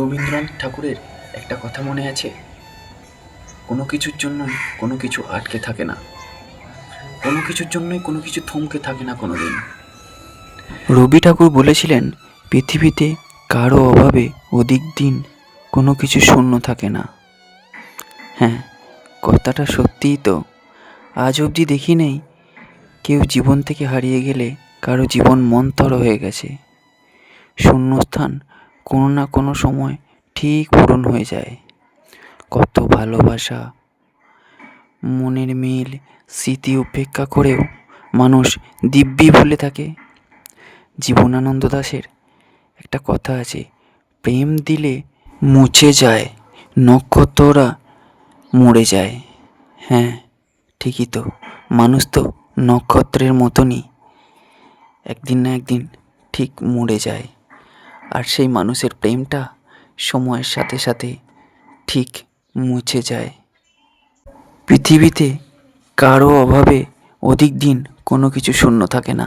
রবীন্দ্রনাথ ঠাকুরের একটা কথা মনে আছে, কোনো কিছুর জন্যই কোনো কিছু আটকে থাকে না, কোনো কিছুর জন্যই কোনো কিছু থমকে থাকে না কোনো দিন। রবি ঠাকুর বলেছিলেন, পৃথিবীতে কারো অভাবে অধিক দিন কোনো কিছু শূন্য থাকে না। হ্যাঁ, কথাটা সত্যিই তো। আজ অবধি দেখি নেই কেউ জীবন থেকে হারিয়ে গেলে কারো জীবন মন্থর হয়ে গেছে। শূন্যস্থান কোনো না কোনো সময় ঠিক পূরণ হয়ে যায়। কত ভালোবাসা, মনের মিল, স্মৃতি উপেক্ষা করেও মানুষ দিব্যি ভুলে থাকে। জীবনানন্দ দাশের একটা কথা আছে, প্রেম দিলে মুছে যায়, নক্ষত্ররা মরে যায়। হ্যাঁ, ঠিকই তো, মানুষ তো নক্ষত্রের মতনই, একদিন না একদিন ঠিক মরে যায়। আর সেই মানুষের প্রেমটা সময়ের সাথে সাথে ঠিক মুছে যায়। পৃথিবীতে কারো অভাবে অধিক দিন কোনো কিছু শূন্য থাকে না।